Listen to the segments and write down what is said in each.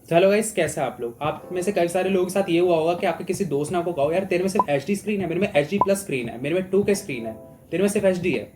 Hello guys, कैसे हैं आप लोग। आप में से कई सारे लोगों के साथ ये हुआ होगा कि आपके किसी दोस्त ने आपको कहा यार तेरे में सिर्फ एच डी स्क्रीन है, मेरे में एच डी प्लस स्क्रीन है, मेरे में 2K स्क्रीन है, तेरे में सिर्फ एच डी है।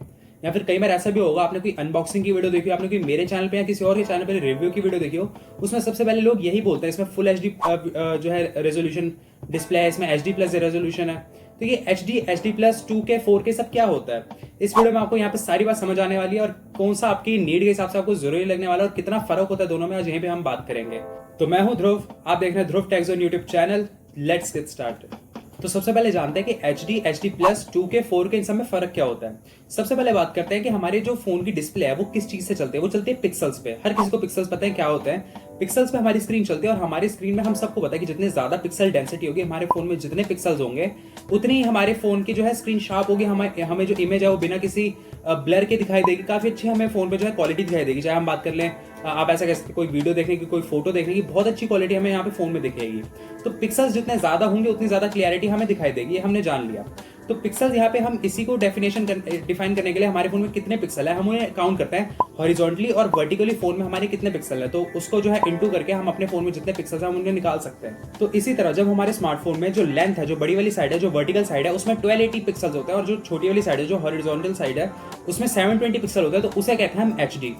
या फिर कई बार ऐसा भी होगा, आपने कोई अनबॉक्सिंग की वीडियो देखी हो, आपने कोई मेरे चैनल पे या किसी और के चैनल पे रिव्यू की वीडियो देखी हो, उसमें सबसे पहले लोग यही बोलते हैं इसमें फुल एच डी जो है रेजोल्यूशन डिस्प्ले है, इसमें एच डी प्लस रेजोल्यूशन है। तो ये H D plus 2K 4K सब क्या होता है, इस वीडियो में आपको यहाँ पे सारी बात समझ आने वाली है और कौन सा आपकी नीड के हिसाब से आपको जरूरी लगने वाला है और कितना फर्क होता है दोनों में, आज यहीं पे हम बात करेंगे। तो मैं हूं ध्रुव, आप देख रहे हैं Dhruv techs on YouTube channel. Let's get started. तो सबसे पहले जानते हैं कि H D plus 2K 4K इन सब में फर्क क्या होता है। सबसे पहले बात करते हैं कि हमारे जो फोन की डिस्प्ले है वो किस चीज से चलती है। वो चलती है पिक्सल्स पे। हर किसी को पिक्सल्स पता है क्या होता है। पिक्सल्स पे हमारी स्क्रीन चलती है और हमारी स्क्रीन में हम सबको पता है कि जितने ज्यादा पिक्सल डेंसिटी होगी हमारे फोन में, जितने पिक्सल्स होंगे उतनी ही हमारे फोन की जो है स्क्रीन शार्प होगी। हमें जो इमेज है वो बिना किसी ब्लर के दिखाई देगी, काफी अच्छी हमें फोन पे जो है क्वालिटी दिखाई देगी। चाहे हम बात कर लें, आप ऐसा कह सकते कोई वीडियो देखने की, कोई फोटो देखने की, बहुत अच्छी क्वालिटी हमें यहाँ पे फोन में दिखेगी। तो पिक्सल्स जितने ज्यादा होंगे उतनी ज्यादा क्लियरिटी हमें दिखाई देगी, ये हमने जान लिया। तो पिक्सल्स यहाँ पे हम इसी को डिफाइन करने के लिए हमारे फोन में कितने पिक्सल है हम उन्हें काउंट करते हैं हॉरिजॉन्टली और वर्टिकली फोन में हमारे कितने पिक्सल है, तो उसको जो है इंटू करके हम अपने फोन में जितने पिक्सल्स हैं हम उन्हें निकाल सकते हैं। तो इसी तरह जब हमारे स्मार्टफोन में जो लेंथ है, जो बड़ी वाली साइड है, जो वर्टिकल साइड है, उसमें 1280 पिक्सल्स होते हैं और जो छोटी वाली साइड है, जो हॉरिजॉन्टल साइड है, उसमें 720 पिक्सल होता है। तो उसे कहते हैं हम एचडी।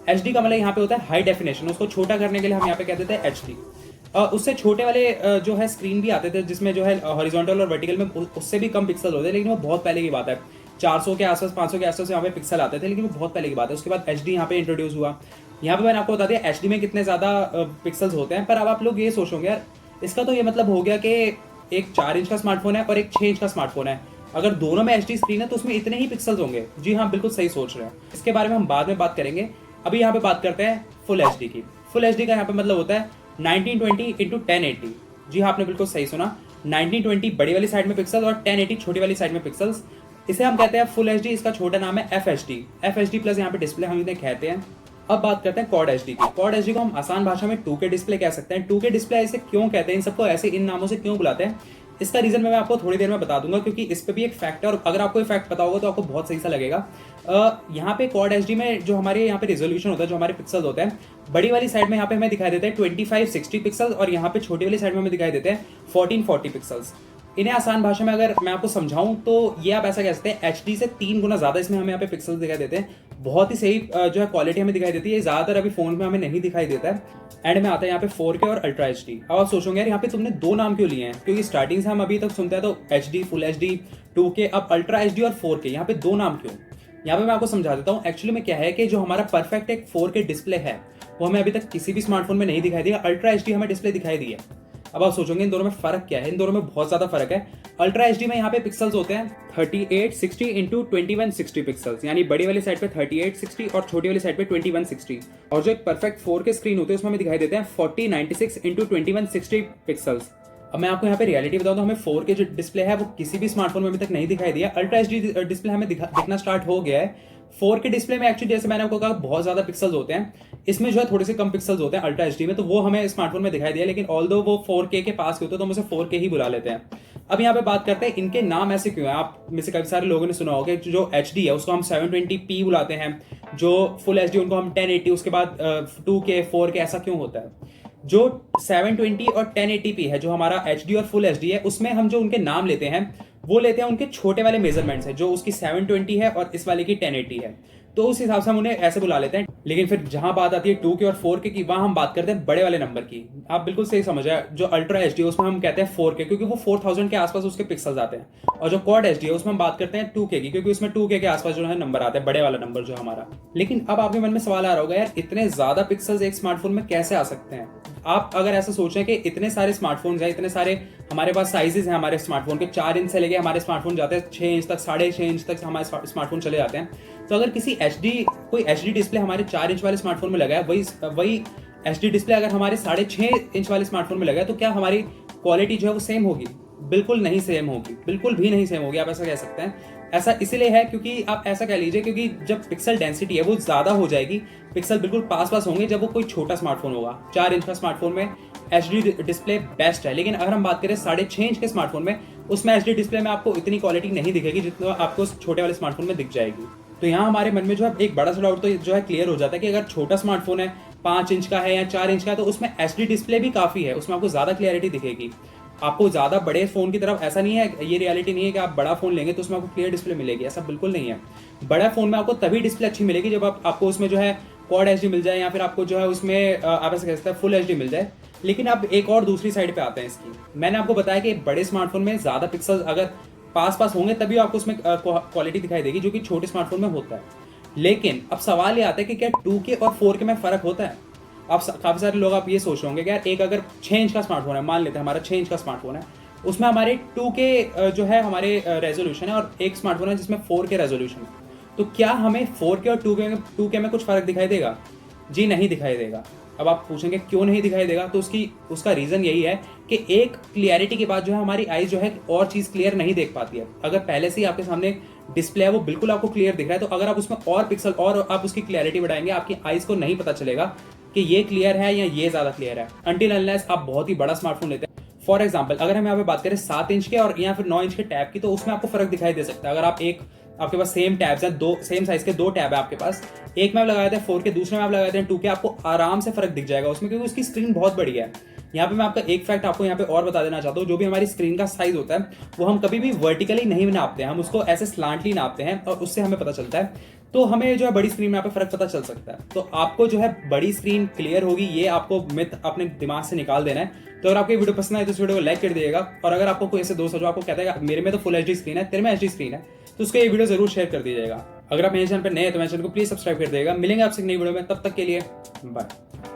एचडी का मतलब यहाँ पे होता है हाई डेफिनेशन। उसको छोटा करने के लिए हम यहाँ पे कह देते हैं एचडी। उससे छोटे वाले जो है स्क्रीन भी आते थे जिसमें जो है हॉरिजॉन्टल और वर्टिकल में उससे भी कम पिक्सल होते हैं, लेकिन वो बहुत पहले की बात है। 400 के आसपास, 500 के आसपास यहाँ पे पिक्सल आते थे, लेकिन वो बहुत पहले की बात है। उसके बाद एचडी यहाँ पे इंट्रोड्यूस हुआ। यहाँ पे मैंने आपको बता दिया एचडी में कितने ज्यादा पिक्सल्स होते हैं। पर अब आप लोग ये सोचोगे यार, इसका तो ये मतलब हो गया कि एक 4 इंच का स्मार्टफोन है और एक 6 इंच का स्मार्टफोन है, अगर दोनों में एचडी स्क्रीन है तो उसमें इतने ही पिक्सल्स होंगे। जी हाँ, बिल्कुल सही सोच रहे हैं। इसके बारे में हम बाद में बात करेंगे। अभी यहाँ पे बात करते हैं फुल एचडी की। फुल एचडी का यहाँ पे मतलब होता है 1920 इंटू 1080। जी हाँ, आपने बिल्कुल सही सुना। 1920 बड़ी वाली साइड में पिक्सल और 1080 छोटी वाली साइड में पिक्सल्स। इसे हम कहते हैं फुल एचडी। इसका छोटा नाम है F H D. F H D plus यहाँ पे डिस्प्ले हम इन्हें कहते हैं। अब बात करते हैं क्वाड एचडी की। क्वाड एचडी को हम आसान भाषा में 2K डिस्प्ले कह सकते हैं। 2K डिस्प्ले ऐसे क्यों कहते हैं, इन सबको ऐसे इन नामों से क्यों बुलाते हैं, इसका रीजन मैं आपको थोड़ी देर में बता दूंगा, क्योंकि इस पे भी एक फैक्ट है और अगर आपको ये फैक्ट पता होगा तो आपको बहुत सही सा लगेगा। यहाँ पे क्वाड एचडी में जो हमारे यहाँ पे रेजोल्यूशन होता है, जो हमारे पिक्सल्स होते हैं, बड़ी वाली साइड में यहाँ पे हमें दिखाई देते हैं 2560 पिक्सल्स और यहाँ पे छोटी वाली साइड में हमें दिखाई देते हैं 1440 पिक्सल्स। इन्हें आसान भाषा में अगर मैं आपको समझाऊं तो ये आप ऐसा कह सकते हैं एचडी से 3 गुना ज्यादा इसमें हमें यहाँ पे पिक्सल्स दिखाई देते हैं। बहुत ही सही जो है क्वालिटी हमें दिखाई देती है। ज्यादातर अभी फोन में हमें नहीं दिखाई देता है। एंड में आता है यहाँ पे 4K और अल्ट्रा एचडी। अब आप सोचोगे यार यहाँ पे तुमने 2 नाम क्यों लिए हैं, क्योंकि स्टार्टिंग से हम अभी तक सुनते हैं तो एचडी, फुल एचडी, 2K, अब अल्ट्रा एचडी और 4K। यहाँ पे 2 नाम क्यों, यहाँ पे मैं आपको समझा देता हूँ। एक्चुअली में क्या है कि जो हमारा परफेक्ट एक 4K डिस्प्ले है वो हमें अभी तक किसी भी स्मार्टफोन में नहीं दिखाई दिया। अल्ट्रा एचडी हमें डिस्प्ले दिखाई दी है। अब आप सोचोगे इन दोनों में फर्क क्या है। इन दोनों में बहुत ज्यादा फर्क है। अल्ट्रा एचडी में यहाँ पे पिक्सल्स होते हैं 3860 इंटू 2160 पिक्सल्स, यानी बड़ी वाली साइड पे 3860 और छोटी वाली साइड पे 2160। और जो एक परफेक्ट 4K स्क्रीन होती है उसमें हमें दिखाई देते हैं 4096 इंटू 2160 पिक्सल्स। अब मैं आपको यहाँ पे रियलिटी बताऊं तो हमें 4K जो डिस्प्ले है वो किसी भी स्मार्टफोन में अभी तक नहीं दिखाई दिया। अल्ट्रा एचडी डिस्प्ले हमें दिखना स्टार्ट हो गया है। 4K डिस्प्ले में एक्चुअली जैसे मैंने आपको कहा बहुत ज्यादा पिक्सल्स होते हैं, इसमें जो है थोड़े से कम पिक्सल्स होते हैं अल्ट्रा एचडी में, तो वो हमें स्मार्टफोन में दिखाई दिया। लेकिन ऑल्दो वो 4K के पास के होते हैं तो हम उसे 4K ही बुला लेते हैं। अब यहाँ पे बात करते हैं इनके नाम ऐसे क्यों है। आप में से काफी सारे लोगों ने सुना होगा जो एचडी है उसको हम 720p बुलाते हैं, जो फुल एचडी उनको हम 1080, उसके बाद 2K 4K, ऐसा क्यों होता है। जो 720 और 1080p है, जो हमारा एचडी और फुल एचडी है, उसमें हम जो उनके नाम लेते हैं वो लेते हैं उनके छोटे वाले मेजरमेंट्स है, जो उसकी 720 है और इस वाले की 1080 है, तो उस हिसाब से हम उन्हें ऐसे बुला लेते हैं। लेकिन फिर जहां बात आती है 2K और 4K की, वहां हम बात करते हैं बड़े वाले नंबर की। आप बिल्कुल सही समझ रहे हैं। जो अल्ट्रा एचडी है उसमें हम कहते हैं 4K, क्योंकि वो 4000 के आसपास उसके पिक्सल्स आते हैं। और जो क्वाड एचडी है उसमें हम बात करते हैं 2K की, क्योंकि उसमें 2K के आसपास जो है नंबर आते हैं, बड़े वाला नंबर जो हमारा। लेकिन अब आपके मन में सवाल आ रहा होगा यार, इतने ज्यादा पिक्सल्स एक स्मार्टफोन में कैसे आ सकते हैं। आप अगर ऐसा सोचें कि इतने सारे स्मार्टफोन्स हैं, इतने सारे हमारे पास साइजेस हैं हमारे स्मार्टफोन के, 4 इंच से लेके हमारे स्मार्टफोन जाते हैं 6 इंच तक, 6.5 इंच तक हमारे स्मार्टफोन चले जाते हैं। तो अगर कोई एचडी डिस्प्ले हमारे 4 इंच वाले स्मार्टफोन में लगा है, वही एचडी डिस्प्ले अगर हमारे 6.5 इंच वाले स्मार्टफोन में लगा है, तो क्या हमारी क्वालिटी जो है वो सेम होगी? बिल्कुल नहीं सेम होगी, बिल्कुल भी नहीं सेम होगी। आप ऐसा कह सकते हैं। ऐसा इसीलिए है क्योंकि आप ऐसा कह लीजिए, क्योंकि जब पिक्सल डेंसिटी है वो ज्यादा हो जाएगी, पिक्सल बिल्कुल पास पास होंगे जब वो कोई छोटा स्मार्टफोन होगा। 4 इंच का स्मार्टफोन में एचडी डिस्प्ले बेस्ट है। लेकिन अगर हम बात करें 6.5 इंच के स्मार्टफोन में, उसमें एचडी डिस्प्ले में आपको इतनी क्वालिटी नहीं दिखेगी जितना आपको छोटे वाले स्मार्टफोन में दिख जाएगी। तो यहाँ हमारे मन में जो है एक बड़ा सा डाउट तो जो है क्लियर हो जाता है कि अगर छोटा स्मार्टफोन है 5 इंच का है या 4 इंच का है तो उसमें HD डिस्प्ले भी काफ़ी है, उसमें आपको ज़्यादा क्लियरिटी दिखेगी। आपको ज़्यादा बड़े फ़ोन की तरफ ऐसा नहीं है, ये रियलिटी नहीं है कि आप बड़ा फ़ोन लेंगे तो उसमें आपको क्लियर डिस्प्ले मिलेगी, ऐसा बिल्कुल नहीं है। बड़ा फ़ोन में आपको तभी डिस्प्ले अच्छी मिलेगी जब आपको उसमें जो है क्वाड HD मिल जाए या फिर आपको जो है उसमें आप ऐसे कह सकते हैं फुल HD मिल जाए। लेकिन अब एक और दूसरी साइड पे आते हैं इसकी। मैंने आपको बताया कि बड़े स्मार्टफोन में ज़्यादा पिक्सल अगर पास पास होंगे तभी आपको उसमें क्वालिटी दिखाई देगी, जो कि छोटे स्मार्टफोन में होता है। लेकिन अब सवाल ये आता है कि क्या 2K और 4K में फ़र्क होता है? अब काफ़ी सारे लोग आप ये सोच रहे होंगे कि यार एक अगर 6 इंच का स्मार्टफोन है, मान लेते हैं हमारा 6 इंच का स्मार्टफोन है, उसमें हमारे 2K जो है हमारे रेजोल्यूशन है और एक स्मार्टफोन है जिसमें 4K रेजोल्यूशन है, तो क्या हमें 4K और 2K में कुछ फ़र्क दिखाई देगा? जी नहीं दिखाई देगा। अब आप पूछेंगे क्यों नहीं दिखाई देगा, तो उसका रीज़न यही है कि एक क्लियरिटी के बाद जो है हमारी आईज जो है और चीज़ क्लियर नहीं देख पाती है। अगर पहले से ही आपके सामने डिस्प्ले है वो बिल्कुल आपको क्लियर दिख रहा है, तो अगर आप उसमें और पिक्सल और आप उसकी क्लियरिटी बढ़ाएंगे, आपकी आईज को नहीं पता चलेगा कि ये क्लियर है या ये ज़्यादा क्लियर है, अनटिल अनलेस आप बहुत ही बड़ा स्मार्टफोन लेते हैं। फॉर एग्जाम्पल अगर हम यहाँ पे बात करें 7 इंच के और या फिर 9 इंच के टैब की, तो उसमें आपको फर्क दिखाई दे सकता है। अगर आपके पास सेम टैब्स हैं, दो सेम साइज के 2 टैब है आपके पास, एक में आप लगाते हैं 4K, दूसरे में आप लगाते हैं 2K, आपको आराम से फर्क दिख जाएगा उसमें, क्योंकि उसकी स्क्रीन बहुत बड़ी है। यहाँ पे मैं आपका एक फैक्ट आपको यहाँ पे और बता देना चाहता हूँ, जो भी हमारी स्क्रीन का साइज होता है वो हम कभी भी वर्टिकली नहीं नापते हैं, हम उसको ऐसे स्लांटली नापते हैं और उससे हमें पता चलता है। तो हमें जो है बड़ी स्क्रीन में यहाँ पे फर्क पता चल सकता है। तो आपको जो है बड़ी स्क्रीन क्लियर होगी, ये आपको मिथ अपने दिमाग से निकाल देना है। तो अगर आपको ये वीडियो पसंद आए तो इस वीडियो को लाइक कर दिएगा, और अगर आपको कोई ऐसे दोस्त हो जो आपको कहता है मेरे में तो फुल HD स्क्रीन है, तेरे में HD स्क्रीन है, तो उसको ये वीडियो जरूर शेयर कर दीजिएगा। अगर आप मेरे चैनल पर नए हैं तो मेरे चैनल को प्लीज सब्सक्राइब कर दिएगा। मिलेंगे आपसे एक नई वीडियो में, तब तक के लिए बाय।